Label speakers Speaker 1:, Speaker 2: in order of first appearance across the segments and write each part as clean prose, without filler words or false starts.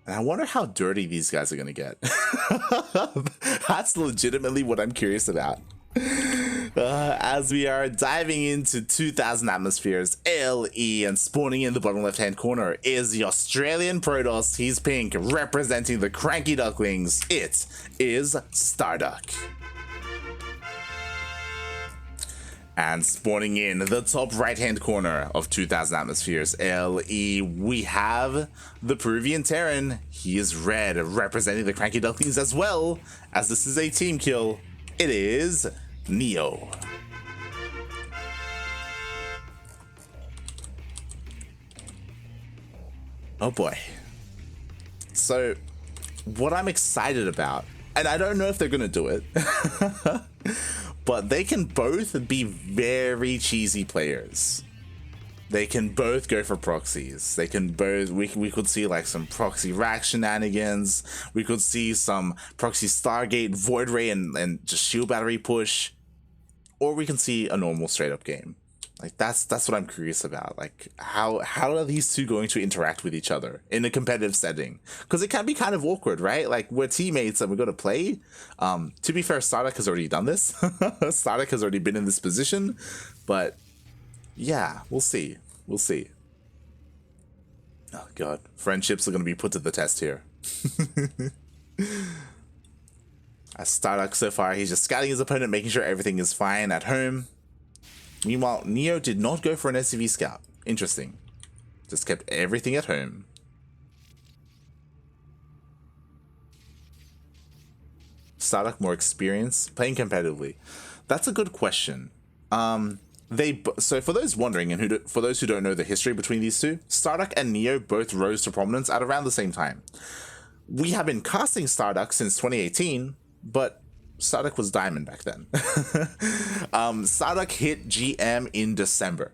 Speaker 1: And I wonder how dirty these guys are going to get. That's legitimately what I'm curious about. As we are diving into 2000 atmospheres, LE, and spawning in the bottom left hand corner is the Australian Protoss. He's pink, representing the CranKy Ducklings. It is StarDuck. And spawning in the top right hand corner of 2000 atmospheres, LE, we have the Peruvian Terran. He is red, representing the CranKy Ducklings as well, as this is a team kill. It is NeO. Oh boy. So what I'm excited about, and I don't know if they're gonna do it, but they can both be very cheesy players. They can both go for proxies. They can both, we could see like some proxy rack shenanigans. We could see some proxy Stargate, Void Ray, and just shield battery push. Or we can see a normal straight up game. Like that's what I'm curious about. Like how are these two going to interact with each other in a competitive setting? Because it can be kind of awkward, right? Like we're teammates and we're gonna play. To be fair, StarDuck has already done this. StarDuck has already been in this position, but yeah, we'll see. We'll see. Oh god, friendships are gonna be put to the test here. As StarDuck so far, he's just scouting his opponent, making sure everything is fine at home. Meanwhile, NeO did not go for an SCV scout. Interesting. Just kept everything at home. StarDuck more experience playing competitively. That's a good question. So for those wondering and for those who don't know the history between these two, StarDuck and NeO both rose to prominence at around the same time. We have been casting StarDuck since 2018, but StarDuck was Diamond back then. StarDuck hit GM in December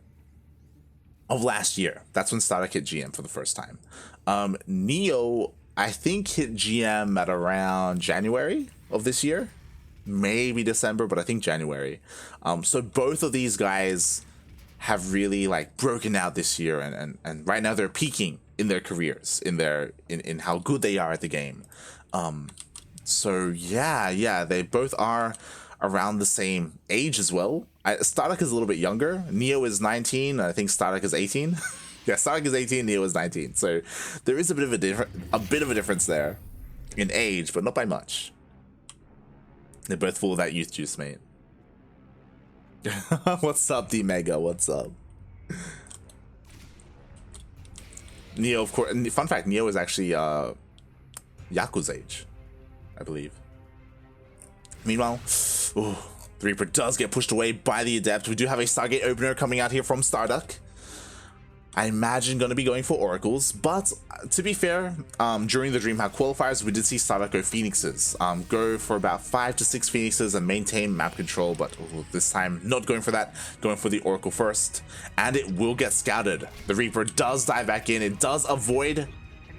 Speaker 1: of last year. That's when StarDuck hit GM for the first time. NeO, I think, hit GM at around January of this year. Maybe December, but I think January. So both of these guys have really like broken out this year, and right now they're peaking in their careers, in how good they are at the game. So yeah, they both are around the same age as well. StarDuck is a little bit younger. NeO is 19. I think StarDuck is 18. Yeah, StarDuck is 18. NeO is 19. So there is a bit of a difference there in age, but not by much. They're both full of that youth juice, mate. What's up, D Mega? What's up? NeO, of course. Fun fact: NeO is actually Yaku's age, I believe. Meanwhile, the Reaper does get pushed away by the Adept. We do have a Stargate opener coming out here from StarDuck. I imagine going to be going for Oracles, but to be fair, during the DreamHack qualifiers, we did see StarDuck go Phoenixes. Go for about 5 to 6 Phoenixes and maintain map control, but this time not going for that, going for the Oracle first, and it will get scouted. The Reaper does dive back in, it does avoid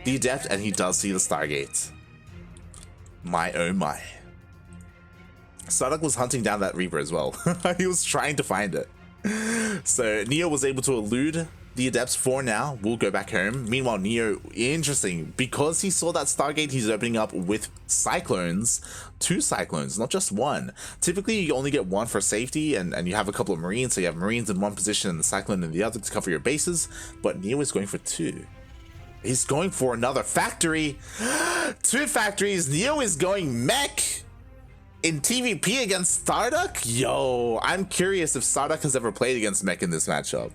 Speaker 1: the Adept, and he does see the Stargate. My oh my. StarDuck was hunting down that Reaper as well. He was trying to find it. So NeO was able to elude the Adepts for now. We'll go back home. Meanwhile, NeO, interesting, because he saw that Stargate, he's opening up with Cyclones, 2 Cyclones, not just 1. Typically, you only get 1 for safety, and you have a couple of Marines, so you have Marines in one position and the Cyclone in the other to cover your bases, but NeO is going for 2. He's going for another factory. 2 factories. NeO is going mech in TvP against StarDuck. Yo, I'm curious if StarDuck has ever played against mech in this matchup,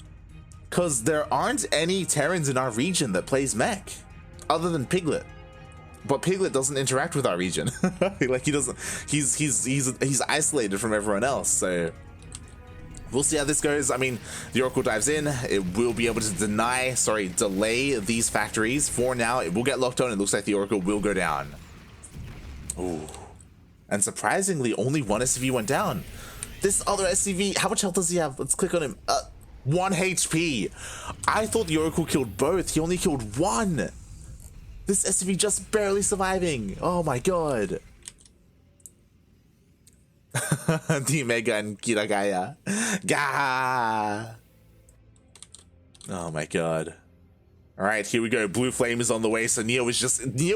Speaker 1: because there aren't any Terrans in our region that plays mech other than Piglet, but Piglet doesn't interact with our region. Like he doesn't, he's isolated from everyone else. So we'll see how this goes. I mean, the Oracle dives in, it will be able to delay these factories. For now, it will get locked on. It looks like the Oracle will go down. Ooh. And surprisingly, only 1 SCV went down. This other SCV, how much health does he have? Let's click on him. 1 HP. I thought the Oracle killed both. He only killed 1. This SCV just barely surviving. Oh my god. D Mega and Kiragaya. Gah. Oh my god. All right, here we go. Blue Flame is on the way. So NeO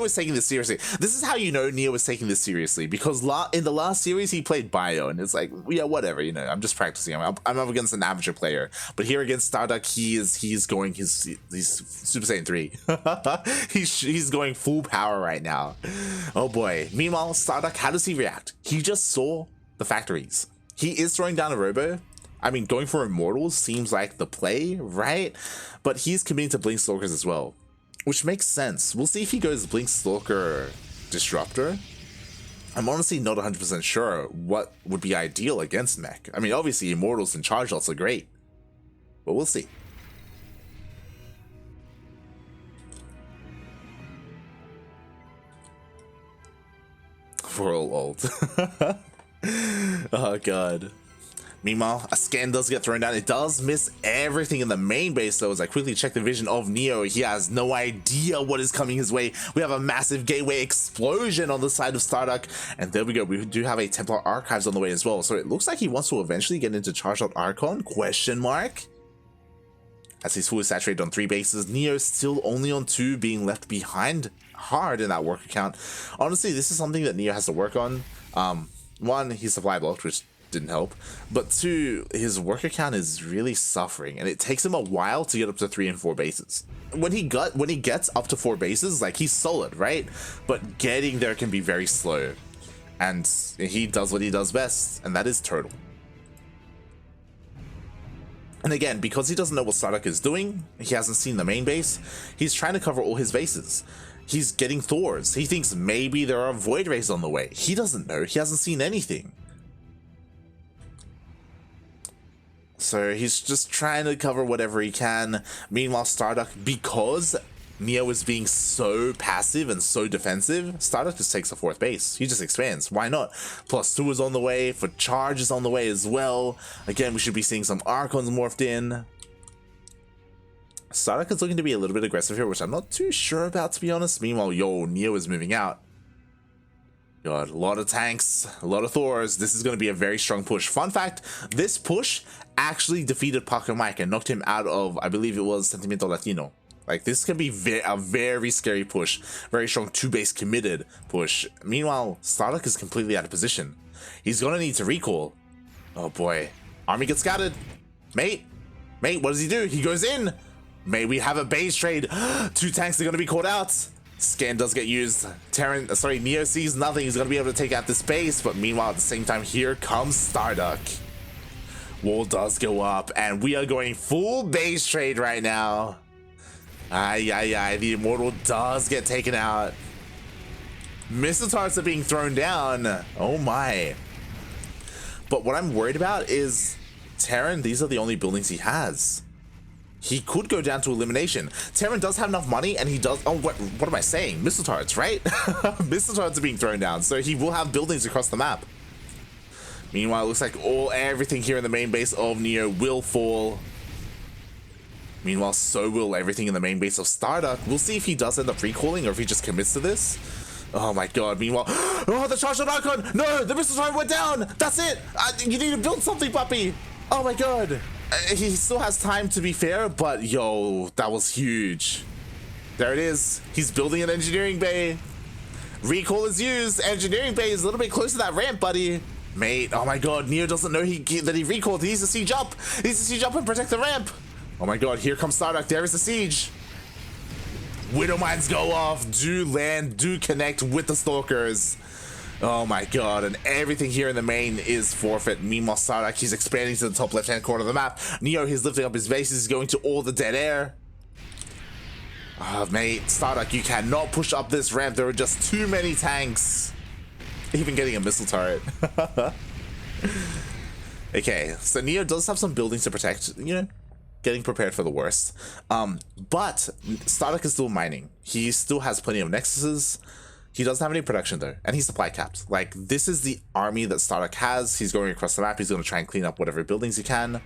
Speaker 1: is taking this seriously. This is how you know NeO is taking this seriously, because in the last series he played Bio, and it's like, yeah, whatever, you know, I'm just practicing. I'm up against an amateur player, but here against StarDuck, he's going he's Super Saiyan 3. he's going full power right now. Oh boy. Meanwhile, StarDuck, how does he react? He just saw the factories. He is throwing down a robo. I mean, going for Immortals seems like the play, right? But he's committing to Blink Stalkers as well, which makes sense. We'll see if he goes Blink Stalker Disruptor. I'm honestly not 100% sure what would be ideal against mech. I mean, obviously Immortals and Charge Shots are great, but we'll see. We're all old. Oh god. Meanwhile, a scan does get thrown down. It does miss everything in the main base, though. As I quickly check the vision of NeO, he has no idea what is coming his way. We have a massive gateway explosion on the side of StarDuck. And there we go. We do have a Templar Archives on the way as well. So it looks like he wants to eventually get into Charged Out Archon? Question mark? As he's fully saturated on 3 bases. NeO still only on 2, being left behind hard in that worker count. Honestly, this is something that NeO has to work on. One, he's supply blocked, which didn't help, but 2, his worker count is really suffering, and it takes him a while to get up to 3 and 4 bases. When he gets up to 4 bases, like, he's solid, right? But getting there can be very slow, and he does what he does best, and that is turtle. And again, because he doesn't know what StarDuck is doing, he hasn't seen the main base, he's trying to cover all his bases. He's getting Thors. He thinks maybe there are Void Rays on the way. He doesn't know. He hasn't seen anything. So he's just trying to cover whatever he can. Meanwhile, StarDuck, because NeO is being so passive and so defensive, StarDuck just takes the 4th base. He just expands. Why not? +2 is on the way. For Charge is on the way as well. Again, we should be seeing some Archons morphed in. StarDuck is looking to be a little bit aggressive here, which I'm not too sure about, to be honest. Meanwhile, NeO is moving out. God, a lot of tanks, a lot of Thors. This is going to be a very strong push. Fun fact, this push actually defeated Paco Mike and knocked him out of, I believe it was Sentimiento Latino. Like, this can be a very scary push. Very strong 2-base committed push. Meanwhile, StarDuck is completely out of position. He's going to need to recall. Oh boy. Army gets scattered. Mate, what does he do? He goes in. May we have a base trade. 2 tanks are going to be caught out. Scan does get used. NeO sees nothing. He's going to be able to take out this base. But meanwhile, at the same time, here comes StarDuck. Wall does go up. And we are going full base trade right now. The Immortal does get taken out. Missile turrets are being thrown down. Oh my. But what I'm worried about is Terran, these are the only buildings he has. He could go down to elimination. Terran does have enough money, and he does... Oh, what am I saying? Missile turrets, right? Missile turrets are being thrown down, so he will have buildings across the map. Meanwhile, it looks like everything here in the main base of NeO will fall. Meanwhile, so will everything in the main base of StarDuck. We'll see if he does end up recalling or if he just commits to this. Oh my god, meanwhile... Oh, the Charged Archon! No, the missile turret went down! That's it! You need to build something, puppy! Oh my god! He still has time, to be fair, but yo, that was huge. There it is. He's building an engineering bay. Recall is used. Engineering bay is a little bit close to that ramp, buddy. Mate, oh my god, NeO doesn't know that he recalled. He needs to siege up. He needs to siege up and protect the ramp. Oh my god, here comes StarDuck. There is the siege. Widow mines go off. Do land, do connect with the Stalkers. Oh my god, and everything here in the main is forfeit. Meanwhile, StarDuck, he's expanding to the top left-hand corner of the map. NeO, he's lifting up his base. He's going to all the dead air. Oh, mate, StarDuck, you cannot push up this ramp. There are just too many tanks. Even getting a missile turret. Okay, so NeO does have some buildings to protect, you know, getting prepared for the worst. But StarDuck is still mining. He still has plenty of nexuses. He doesn't have any production though, and he's supply capped. Like, this is the army that StarDuck has. He's going across the map. He's going to try and clean up whatever buildings he can.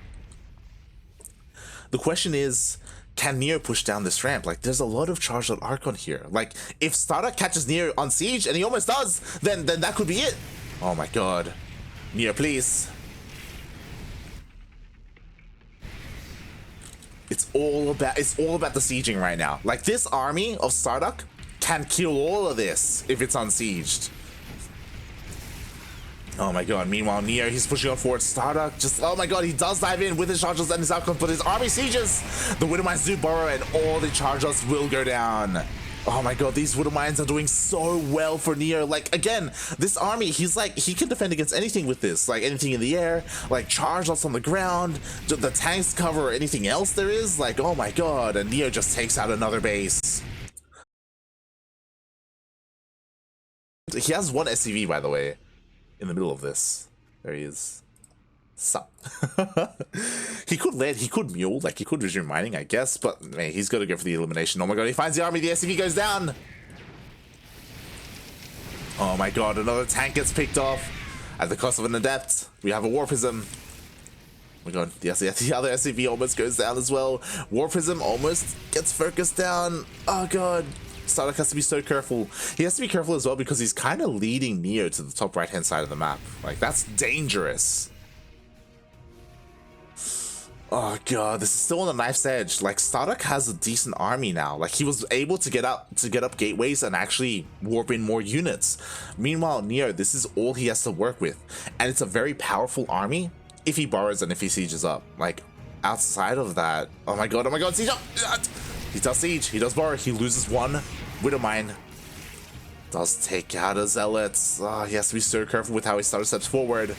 Speaker 1: The question is, can NeO push down this ramp? Like, there's a lot of Charged Out Archon here. Like, if StarDuck catches NeO on siege, and he almost does, then that could be it. Oh my god. NeO, please. It's all about the sieging right now. Like, this army of StarDuck can kill all of this if it's unsieged. Oh my god, meanwhile, NeO, he's pushing on forward. StarDuck just, oh my god, he does dive in with his charges and his outcomes, but his army sieges. The Widow Mines do burrow, and all the charges will go down. Oh my god, these Widow Mines are doing so well for NeO. Like, again, this army, he's like, he can defend against anything with this. Like, anything in the air, like, charge us on the ground, the tanks cover anything else there is. Like, oh my god, and NeO just takes out another base. He has one SCV, by the way, in the middle of this. There he is. Sup. He could lead, he could mule, like he could resume mining, I guess, but man, he's got to go for the elimination. Oh my god, he finds the army, the SCV goes down. Oh my god, another tank gets picked off at the cost of an adept. We have a War Prism. Oh my god, the other SCV almost goes down as well. War Prism almost gets focused down. Oh god. StarDuck has to be so careful. He has to be careful as well because he's kind of leading NeO to the top right hand side of the map. Like, that's dangerous. Oh god, this is still on the knife's edge. Like, StarDuck has a decent army now. Like, he was able to get up gateways and actually warp in more units. Meanwhile, NeO, this is all he has to work with, and it's a very powerful army if he borrows and if he sieges up. Like, outside of that, oh my god, siege up. He does siege, he does borrow, he loses one Widow Mine. Does take out a Zealot. Oh, he has to be so careful with how he steps forward.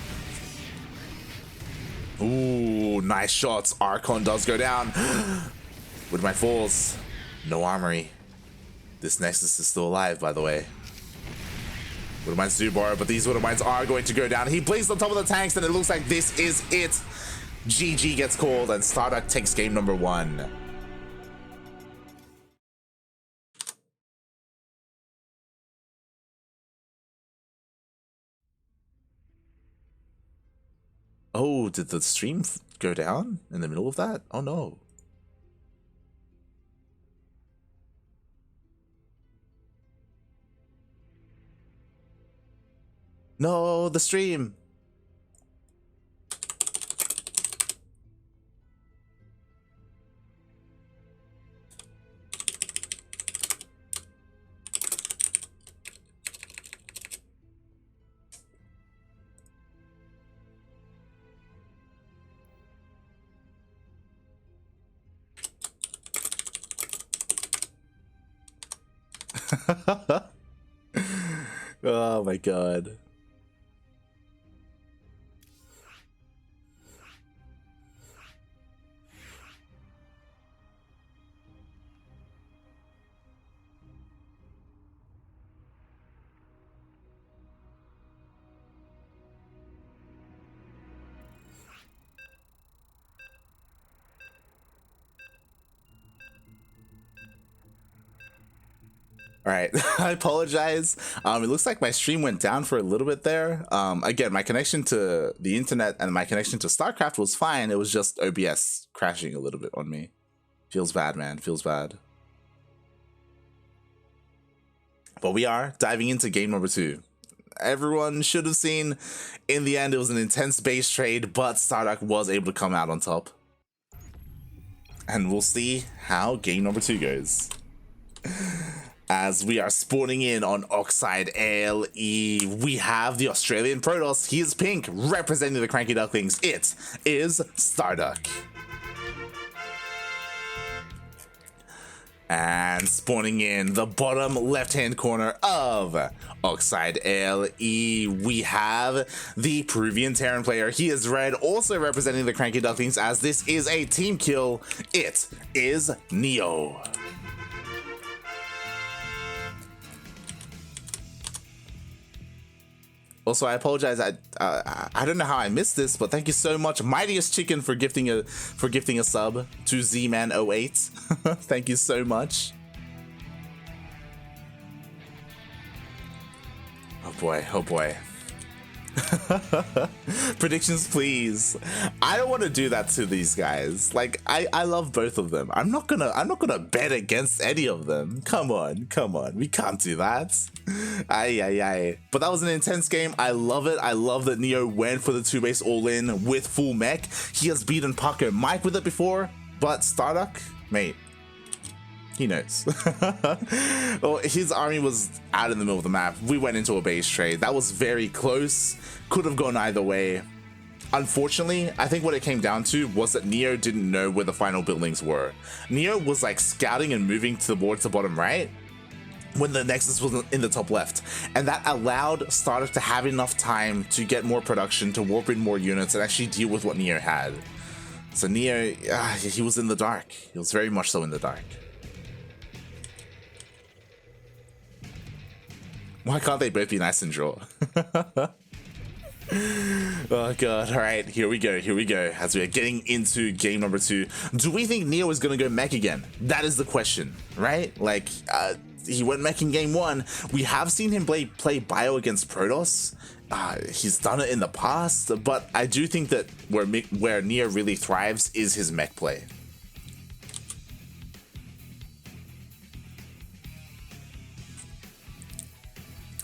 Speaker 1: Ooh, nice shots. Archon does go down. Widow Mine falls. No armory. This Nexus is still alive, by the way. Widow Mines do borrow, but these Widow Mines are going to go down. He blinks on top of the tanks, and it looks like this is it. GG gets called, and StarDuck takes game number 1. Oh, did the stream go down in the middle of that? Oh no. No, the stream. Oh my god. All right, I apologize. It looks like my stream went down for a little bit there. Again, my connection to the internet and my connection to StarCraft was fine. It was just OBS crashing a little bit on me. Feels bad, man. Feels bad. But we are diving into game number 2. Everyone should have seen, in the end, it was an intense base trade, but StarDuck was able to come out on top. And we'll see how game number 2 goes. As we are spawning in on Oxide LE, we have the Australian Protoss. He is pink, representing the CranKy Ducklings. It is StarDuck. And spawning in the bottom left-hand corner of Oxide LE, we have the Peruvian Terran player. He is red, also representing the CranKy Ducklings, as this is a team kill. It is NeO. Also, I apologize. I don't know how I missed this, but thank you so much, Mightiest Chicken, for gifting a sub to Zman08. Thank you so much. Oh boy, oh boy. Predictions, please. I don't want to do that to these guys. Like, I love both of them. I'm not gonna bet against any of them. Come on, we can't do that. Aye. But that was an intense game. I love it. I love that NeO went for the 2-base all-in with full mech. He has beaten Paco Mike with it before. But StarDuck, mate, he knows. Well, his army was out in the middle of the map. We went into a base trade. That was very close. Could have gone either way. Unfortunately, I think what it came down to was that NeO didn't know where the final buildings were. NeO was like scouting and moving towards the bottom right when the Nexus was in the top left. And that allowed StarDuck to have enough time to get more production, to warp in more units, and actually deal with what NeO had. So NeO, he was in the dark. He was very much so in the dark. Why can't they both be nice and draw? Oh god, alright, here we go, as we are getting into game number 2. Do we think NeO is gonna go mech again? That is the question, right? Like, he went mech in game 1. We have seen him play bio against Protoss. He's done it in the past, but I do think that where NeO really thrives is his mech play.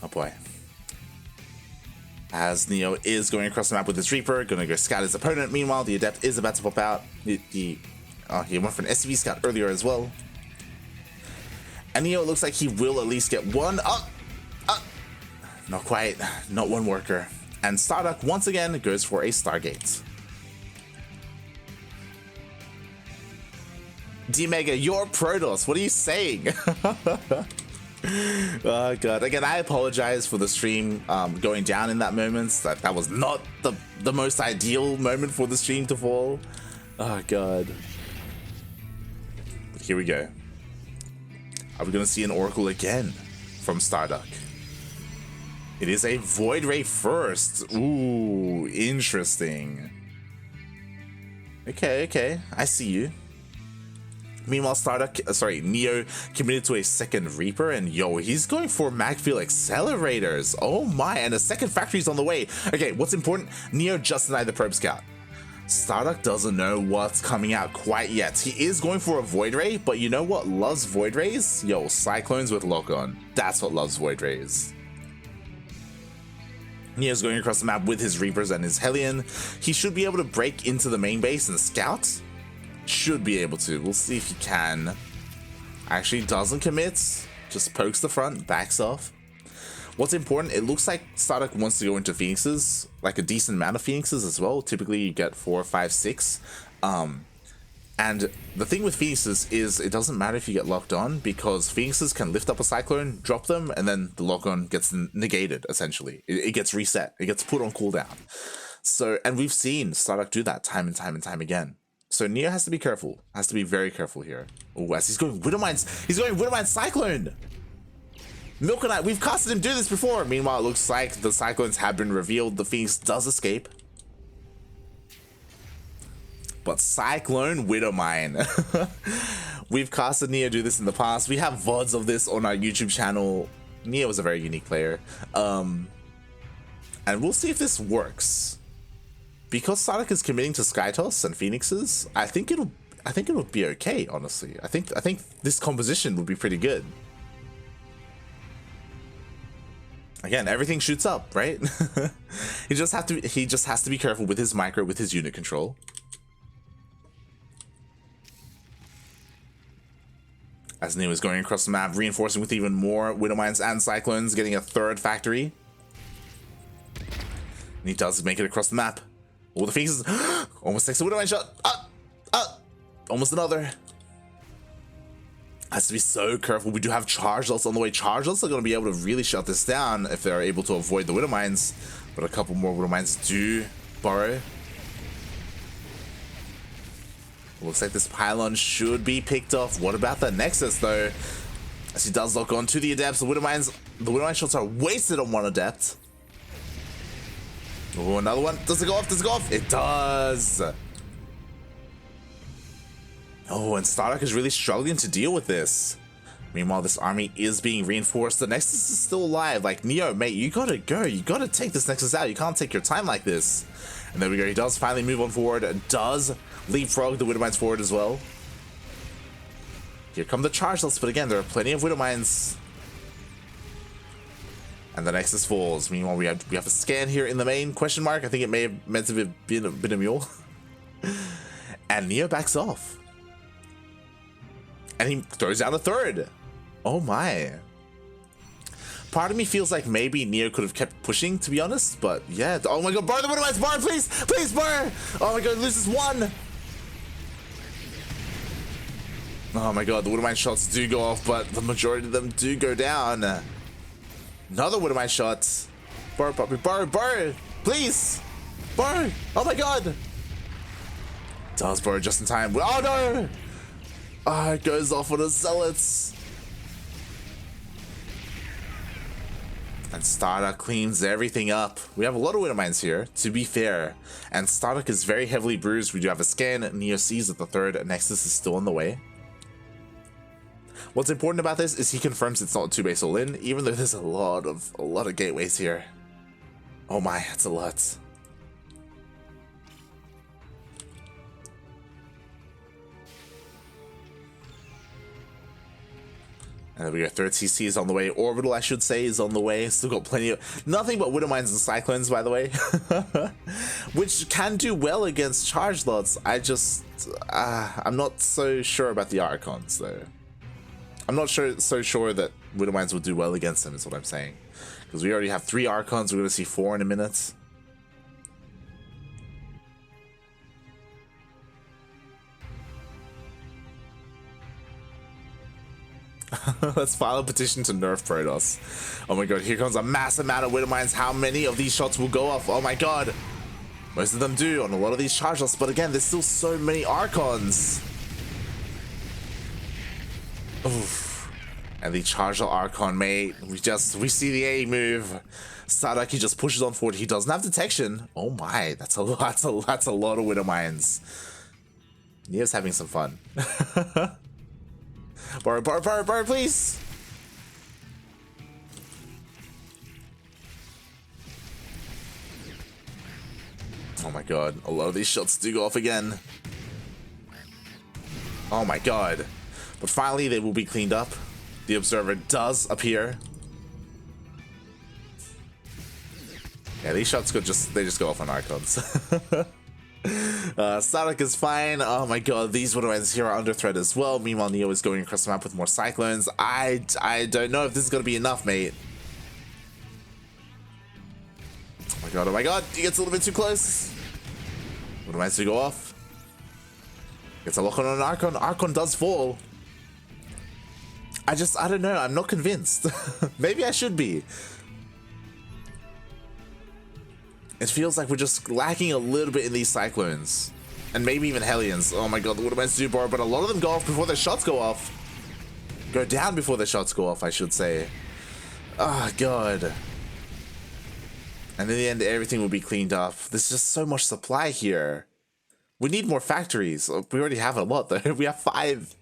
Speaker 1: Oh boy. As NeO is going across the map with his Reaper, gonna go scout his opponent. Meanwhile, the Adept is about to pop out. He went for an SCV scout earlier as well. And NeO looks like he will at least get one. Not quite. Not one worker. And StarDuck once again goes for a Stargate. D-Mega, you're Protoss. What are you saying? Oh god, again, I apologize for the stream going down in that moment. That was not the most ideal moment for the stream to fall. Oh god. But here we go. Are we gonna see an Oracle again from StarDuck? It is a Void Ray first. Ooh, interesting. Okay, I see you. Meanwhile, NeO committed to a second Reaper, and yo, he's going for Magfield accelerators. Oh my, and a second factory's on the way. Okay, what's important? NeO just denied the probe scout. StarDuck doesn't know what's coming out quite yet. He is going for a Void Ray, but you know what loves Void Rays? Yo, Cyclones with lock-on. That's what loves Void Rays. NeO's going across the map with his Reapers and his Hellion. He should be able to break into the main base and scout. Should be able to. We'll see if he can. Actually doesn't commit. Just pokes the front, backs off. What's important, it looks like StarDuck wants to go into Phoenixes, like a decent amount of Phoenixes as well. Typically you get 4, 5, 6. And the thing with Phoenixes is it doesn't matter if you get locked on, because Phoenixes can lift up a Cyclone, drop them, and then the lock-on gets negated, essentially. It gets reset. It gets put on cooldown. So, and we've seen StarDuck do that time and time again. So NeO has to be careful. Has to be very careful here. Oh, as he's going Widowmines. He's going Widowmine Cyclone. Milkonite, we've casted him do this before. Meanwhile, it looks like the Cyclones have been revealed. The Phoenix does escape. But Cyclone Widowmine. We've casted NeO do this in the past. We have VODs of this on our YouTube channel. NeO is a very unique player. And we'll see if this works. Because StarDuck is committing to Skytoss and Phoenixes, I think it'll be okay, honestly. I think this composition would be pretty good. Again, everything shoots up, right? he just has to be careful with his micro, with his unit control. As NeO is going across the map, reinforcing with even more Widowmines and Cyclones, getting a third factory. And he does make it across the map. All the Phoenixes almost takes a Widowmine shot. Almost another. Has to be so careful. We do have charge ults on the way. Charge ults are going to be able to really shut this down if they're able to avoid the Widowmines. But a couple more Widowmines do burrow. Looks like this pylon should be picked off. What about the Nexus though? As he does lock on to the Adepts, the Widowmine shots are wasted on one Adept. Oh, another one. Does it go off? Does it go off? It does. Oh, and StarDuck is really struggling to deal with this. Meanwhile, this army is being reinforced. The Nexus is still alive. Like, NeO, mate, you gotta go. You gotta take this Nexus out. You can't take your time like this. And there we go. He does finally move on forward. Does leapfrog the Widowmines forward as well. Here come the charge ults, but again, there are plenty of Widowmines. And the Nexus falls. Meanwhile, we have a scan here in the main, question mark. I think it may have meant to have been a mule. And NeO backs off. And he throws down a third. Oh my. Part of me feels like maybe NeO could have kept pushing, to be honest, but yeah. Oh my god, bar the Widowmines, bar, please! Please, bar! Oh my god, loses one! Oh my god, the Widowmine shots do go off, but the majority of them do go down. Another Widowmine shot. Bar, puppy, bar, please! Bar! Oh my god! Does bar just in time. Oh no! Oh, it goes off on the Zealots. And StarDuck cleans everything up. We have a lot of Widowmines here, to be fair. And StarDuck is very heavily bruised. We do have a scan. NeO sees that the third Nexus is still on the way. What's important about this is he confirms it's not 2-base all in, even though there's a lot of gateways here. Oh my, that's a lot. And there we go, third CC is on the way. Orbital, I should say, is on the way. Still got plenty of... Nothing but Widowmines and Cyclones, by the way. Which can do well against charge lots. I just... I'm not so sure about the Archons, though. I'm not so sure that Widowmines will do well against them, is what I'm saying. Because we already have 3 Archons. We're going to see 4 in a minute. Let's file a petition to nerf Protoss. Oh my god, here comes a mass amount of Widowmines. How many of these shots will go off? Oh my god. Most of them do on a lot of these charge lots, but again, there's still so many Archons. Oof. And the charge Archon, mate. We see the A move. StarDuck, he just pushes on forward. He doesn't have detection. Oh my, that's a lot of Widowmines. NeO's having some fun. Bar, please! Oh my god, a lot of these shots do go off again. Oh my god. But finally, they will be cleaned up. The Observer does appear. Yeah, these shots they just go off on Archons. StarDuck is fine. Oh my god, these Widowmines here are under threat as well. Meanwhile, NeO is going across the map with more Cyclones. I don't know if this is gonna be enough, mate. Oh my god, he gets a little bit too close. Widowmines to go off. Gets a lock on an Archon. Archon does fall. I don't know, I'm not convinced. Maybe I should be. It feels like we're just lacking a little bit in these Cyclones. And maybe even Hellions. Oh my god, the Widowmines do bar, but a lot of them go off before their shots go off. Go down before their shots go off, I should say. Oh god. And in the end, everything will be cleaned up. There's just so much supply here. We need more factories. We already have a lot though. We have 5.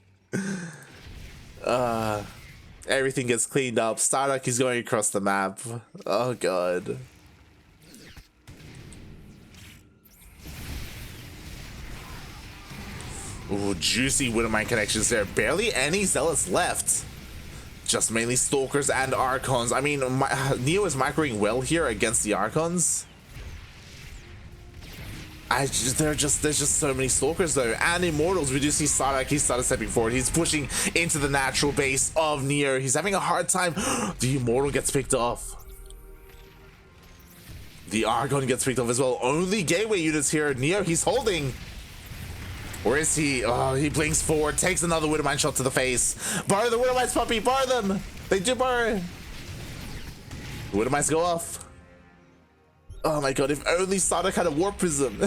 Speaker 1: Everything gets cleaned up. StarDuck is going across the map. Oh god. Ooh, juicy Widowmine connections there. Barely any Zealots left. Just mainly Stalkers and Archons. I mean, NeO is microing well here against the Archons. There's just so many Stalkers though, and Immortals. We do see StarDuck. He started stepping forward. He's pushing into the natural base of NeO. He's having a hard time. The Immortal gets picked off. The Archon gets picked off as well. Only gateway units here. NeO, he's holding. Where is he? Oh, he blinks forward, takes another Widowmine shot to the face. Bar the Widowmines, puppy, bar them! They do bar! The Widowmines go off. Oh my god, if only StarDuck had a Warp Prism.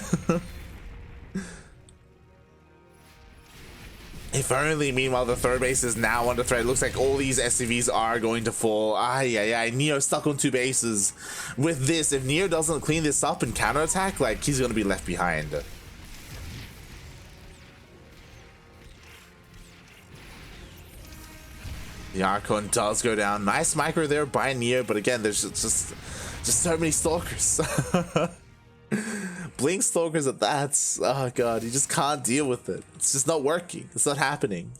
Speaker 1: If only. Meanwhile, the third base is now under threat. It looks like all these SCVs are going to fall. NeO stuck on 2 bases. With this, if NeO doesn't clean this up and counterattack, like, he's gonna be left behind. The Archon does go down. Nice micro there by NeO, but again, there's just so many Stalkers. Blink Stalkers at that. Oh god, you just can't deal with it. It's just not working. It's not happening.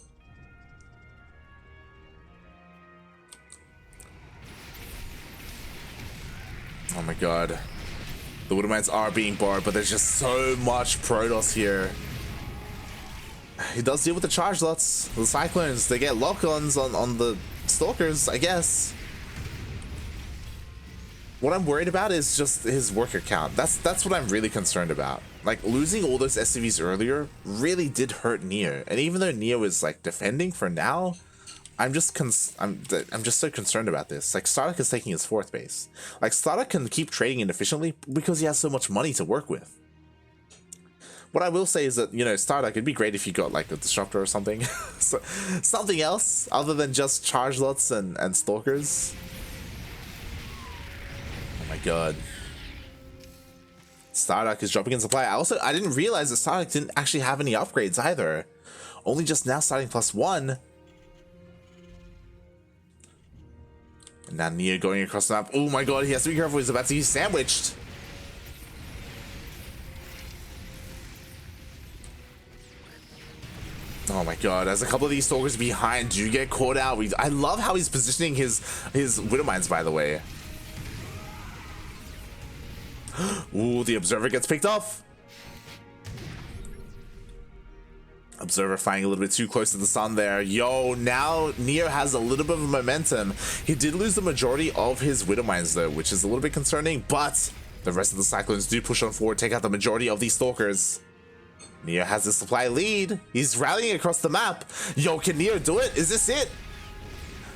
Speaker 1: Oh my god. The Widowmines are being barred, but there's just so much Protoss here. He does deal with the charge lots. The Cyclones, they get lock-ons on the Stalkers, I guess. What I'm worried about is just his worker count. That's what I'm really concerned about. Like, losing all those SCVs earlier really did hurt NeO. And even though NeO is like defending for now, I'm just so concerned about this. Like, StarDuck is taking his 4th base. Like, StarDuck can keep trading inefficiently because he has so much money to work with. What I will say is that, you know, StarDuck, it'd be great if you got like a disruptor or something. So, something else other than just charge lots and Stalkers. Oh my god. StarDuck is dropping in supply. I didn't realize that StarDuck didn't actually have any upgrades either. Only just now starting +1. And now NeO going across the map. Oh my god, he has to be careful. He's about to get sandwiched. Oh my god, as a couple of these Stalkers behind do get caught out. I love how he's positioning his Widow Mines, by the way. Ooh, the Observer gets picked off. Observer flying a little bit too close to the sun there. Yo, now NeO has a little bit of momentum. He did lose the majority of his Widow Mines though, which is a little bit concerning, but the rest of the Cyclones do push on forward, take out the majority of these Stalkers. NeO has the supply lead. He's rallying across the map. Yo, can NeO do it? Is this it?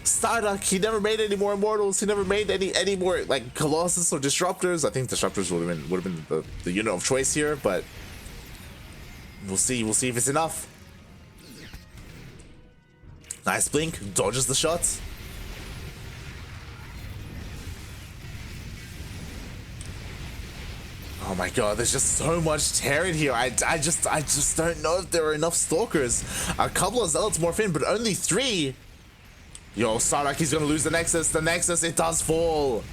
Speaker 1: StarDuck, he never made any more Immortals. He never made any more like Colossus or Disruptors. I think Disruptors would have been the unit of choice here, but we'll see. We'll see if it's enough. Nice blink, dodges the shots. Oh my god, there's just so much Terran here. I just don't know if there are enough Stalkers. A couple of Zealots morph in, but only 3. Yo, StarDuck, he's gonna lose the Nexus. The Nexus, it does fall.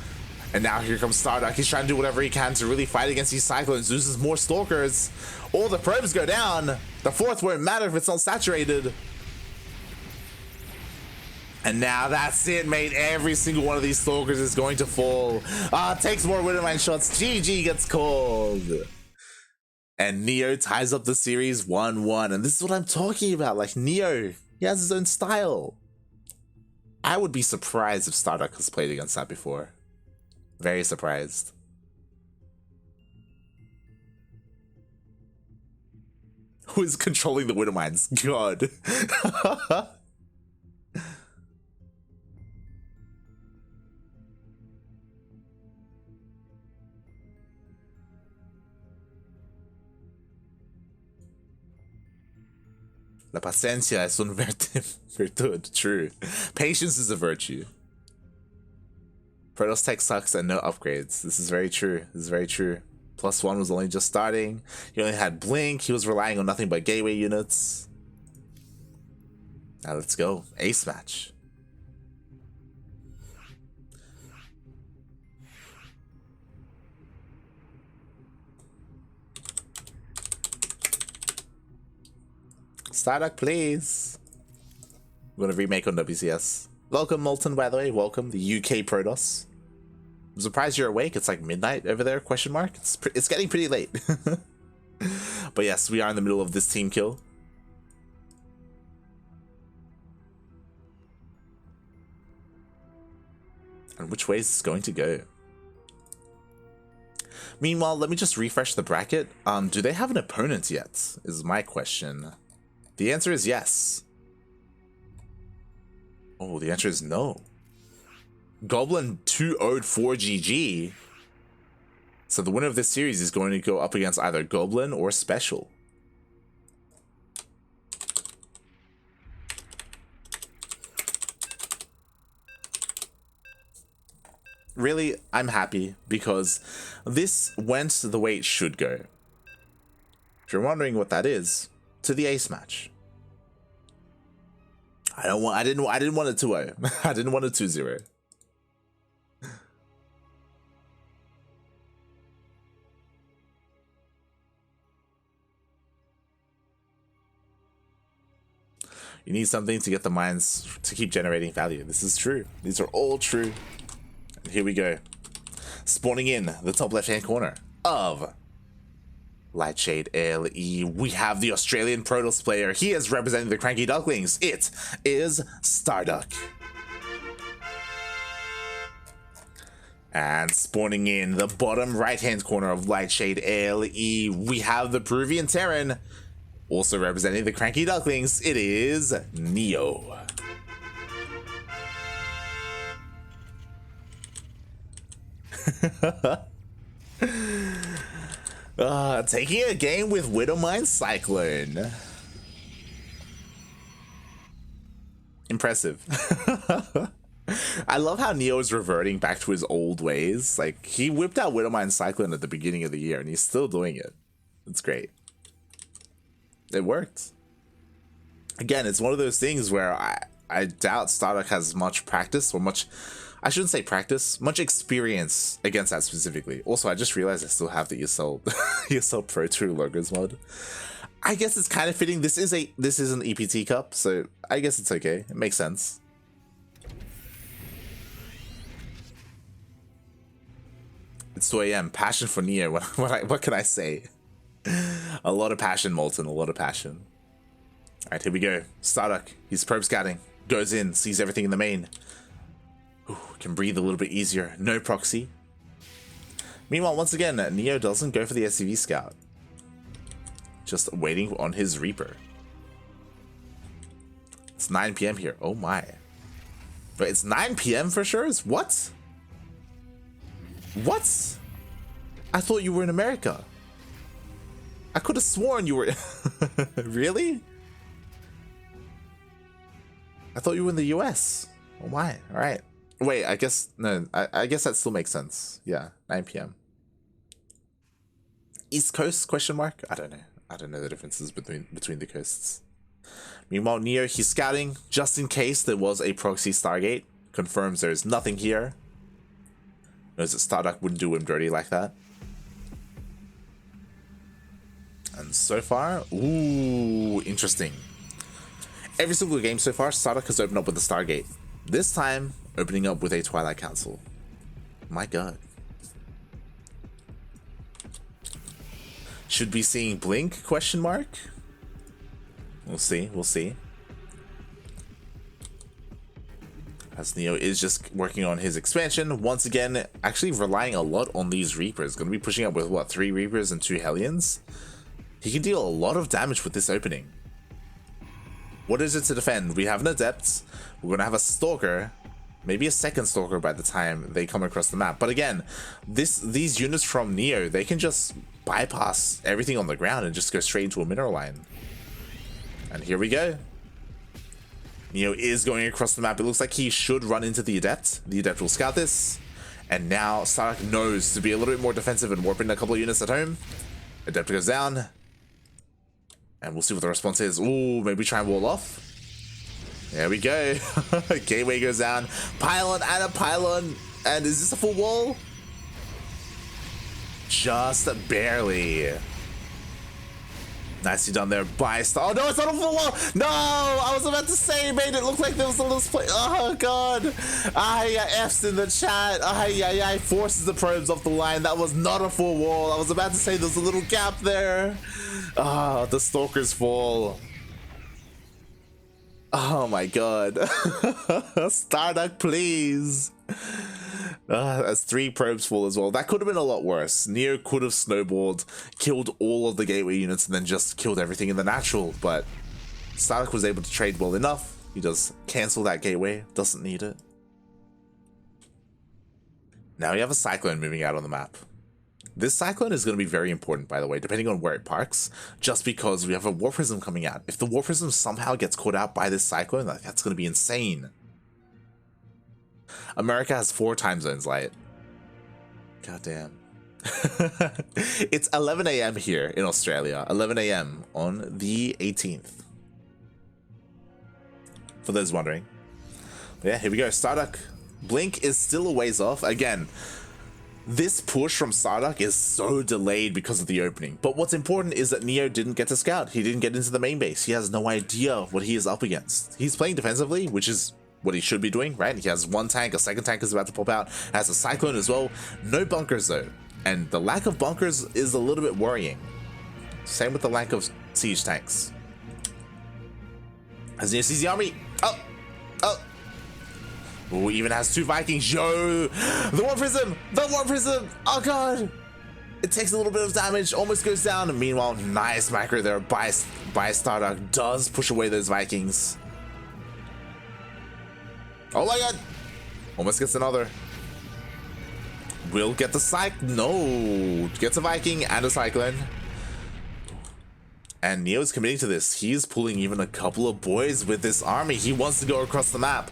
Speaker 1: And now here comes StarDuck. He's trying to do whatever he can to really fight against these Cyclones. Loses more Stalkers. All the probes go down. The 4th won't matter if it's not saturated. And now that's it, mate. Every single one of these Stalkers is going to fall. Takes more Widowmine shots. GG gets called. And NeO ties up the series 1-1. And this is what I'm talking about. Like, NeO, he has his own style. I would be surprised if StarDuck has played against that before. Very surprised. Who is controlling the Widowmines? God. La paciencia es un virtud. True. Patience is a virtue. Protoss tech sucks and no upgrades. This is very true. This is very true. +1 was only just starting. He only had Blink. He was relying on nothing but gateway units. Now let's go. Ace match. StarDuck, please. I'm gonna remake on WCS. Welcome, Molten, by the way. Welcome, the UK Protoss. I'm surprised you're awake. It's like midnight over there, question mark. It's getting pretty late. But yes, we are in the middle of this team kill. And which way is this going to go? Meanwhile, let me just refresh the bracket. Do they have an opponent yet? Is my question. The answer is yes. Oh, the answer is no. Goblin 2-0'd 4GG. So the winner of this series is going to go up against either Goblin or Special. Really, I'm happy because this went the way it should go. If you're wondering what that is, to the ace match. I didn't want a 2-0. I didn't want a 2-0. You need something to get the mines to keep generating value. This is true. These are all true. And here we go. Spawning in the top left-hand corner of Lightshade ALE, we have the Australian Protoss player. He is representing the CranKy Ducklings. It is StarDuck. And spawning in the bottom right-hand corner of Lightshade ALE, we have the Peruvian Terran. Also representing the CranKy Ducklings, it is NeO. Taking a game with Widowmine Cyclone. Impressive. I love how NeO is reverting back to his old ways. Like, he whipped out Widowmine Cyclone at the beginning of the year, and he's still doing it. It's great. It worked. Again, it's one of those things where I doubt StarDuck has much practice, or much... I shouldn't say practice, much experience against that specifically. Also, I just realized I still have the ESL Pro Tour logos mod. I guess it's kind of fitting. This is an EPT cup, so I guess it's okay. It makes sense. It's 2 AM. Passion for NeO. What can I say? A lot of passion, Molten. A lot of passion. All right, here we go. StarDuck. He's probe scouting. Goes in, sees everything in the main. Ooh, can breathe a little bit easier. No proxy. Meanwhile, once again, NeO doesn't go for the SCV scout. Just waiting on his Reaper. It's 9 PM here. Oh my. Wait, it's 9 PM for sure? What? What? I thought you were in America. I could have sworn you were... Really? I thought you were in the US. Oh my. All right. Wait, I guess... No, I guess that still makes sense. Yeah, 9 PM. East Coast, question mark? I don't know. I don't know the differences between the coasts. Meanwhile, NeO, he's scouting just in case there was a proxy Stargate. Confirms there's nothing here. Knows that StarDuck wouldn't do him dirty like that. And so far, ooh, interesting. Every single game so far, StarDuck has opened up with the Stargate. This time, opening up with a Twilight Council. My god. Should be seeing Blink, question mark? We'll see, we'll see. As NeO is just working on his expansion, once again, actually relying a lot on these Reapers. Going to be pushing up with, what, 3 Reapers and 2 Hellions? He can deal a lot of damage with this opening. What is it to defend? We have an Adept. We're going to have a Stalker. Maybe a second Stalker by the time they come across the map. But again, these units from NeO, they can just bypass everything on the ground and just go straight into a mineral line. And here we go. NeO is going across the map. It looks like he should run into the Adept. The Adept will scout this. And now StarDuck knows to be a little bit more defensive and warp in a couple of units at home. Adept goes down. And we'll see what the response is. Ooh, maybe try and wall off. There we go. Gateway goes down. Pylon and a pylon. And is this a full wall? Just barely. Nicely done there by Star. Oh no, it's not a full wall. No, I was about to say, made it look like there was a little split. Oh god. F's in the chat. Forces the probes off the line. That was not a full wall. I was about to say there's a little gap there. The Stalkers fall. Oh my god. StarDuck, please. That's 3 probes full as well. That could have been a lot worse. NeO could have snowballed, killed all of the gateway units, and then just killed everything in the natural, but StarDuck was able to trade well enough. He does cancel that gateway, doesn't need it. Now we have a Cyclone moving out on the map. This Cyclone is going to be very important, by the way, depending on where it parks, just because we have a War Prism coming out. If the War Prism somehow gets caught out by this Cyclone, that's going to be insane. America has 4 time zones, Light. God damn. It's 11 AM here in Australia. 11 AM on the 18th. For those wondering. But yeah, here we go. StarDuck. Blink is still a ways off. Again, this push from StarDuck is so delayed because of the opening. But what's important is that NeO didn't get to scout. He didn't get into the main base. He has no idea what he is up against. He's playing defensively, which is what he should be doing, right? He has 1 tank, a second tank is about to pop out, has a Cyclone as well. No bunkers though, and the lack of bunkers is a little bit worrying. Same with the lack of siege tanks. As NeO sees the army. Oh! Oh! Ooh, even has 2 Vikings. Yo! The War Prism! The War Prism! Oh god! It takes a little bit of damage, almost goes down. And meanwhile, nice macro there by StarDuck. Does push away those Vikings. Oh my god! Almost gets another. Will get the no, gets a Viking and a Cyclone. And NeO's committing to this. He's pulling even a couple of boys with this army. He wants to go across the map.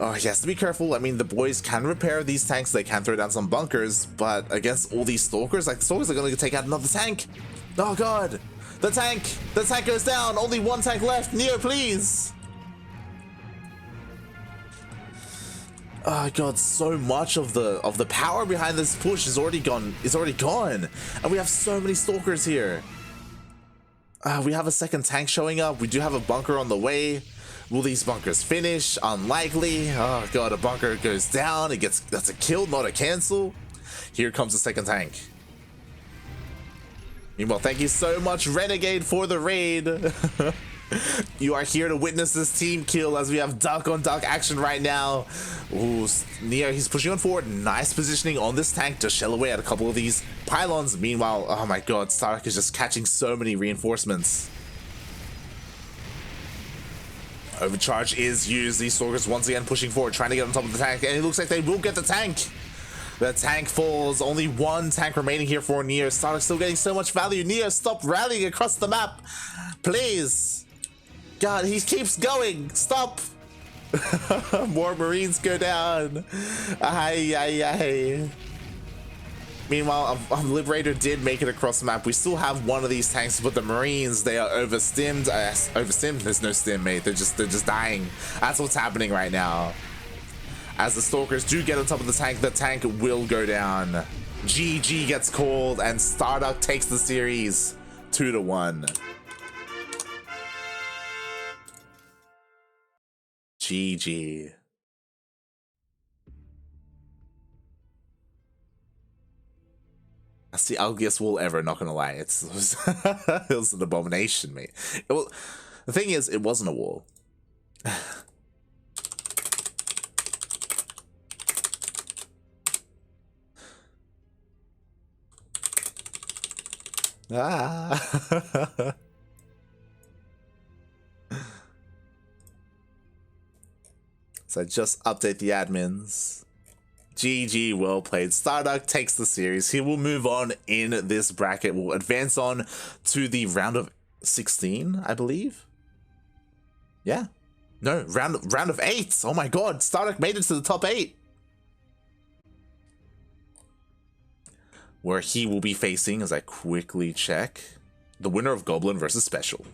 Speaker 1: Oh, he has to be careful. I mean, the boys can repair these tanks. They can throw down some bunkers, but against all these stalkers, like the stalkers are going to take out another tank. Oh god, the tank goes down. Only 1 tank left. NeO, please. Oh god, so much of the power behind this push is already gone. And we have so many stalkers here. We have a second tank showing up. We do have a bunker on the way. Will these bunkers finish? Unlikely. Oh god, a bunker goes down. That's a kill, not a cancel. Here comes the second tank. Meanwhile, thank you so much, Renegade, for the raid. You are here to witness this team kill as we have duck on duck action right now. Ooh, NeO, he's pushing on forward. Nice positioning on this tank to shell away at a couple of these pylons. Meanwhile, oh my god, StarDuck is just catching so many reinforcements. Overcharge is used. These stalkers once again pushing forward, trying to get on top of the tank, and it looks like they will get the tank. The tank falls. Only 1 tank remaining here for NeO. StarDuck still getting so much value. NeO, stop rallying across the map, please. God, he keeps going. Stop. More Marines go down. Aye. Meanwhile, Liberator did make it across the map. We still have one of these tanks, but the Marines, they are overstimmed. Overstimmed? There's no stim, mate. They're just dying. That's what's happening right now. As the stalkers do get on top of the tank will go down. GG gets called, and StarDuck takes the series 2-1. GG. That's the ugliest wall ever, not gonna lie. It was an abomination, mate. The thing is, it wasn't a wall. Ah. So just update the admins. GG, well played. StarDuck takes the series. He will move on in this bracket. We'll advance on to the round of 16, I believe. Yeah. No, round of 8. Oh my god, StarDuck made it to the top 8. Where he will be facing, as I quickly check, the winner of Goblin versus Special.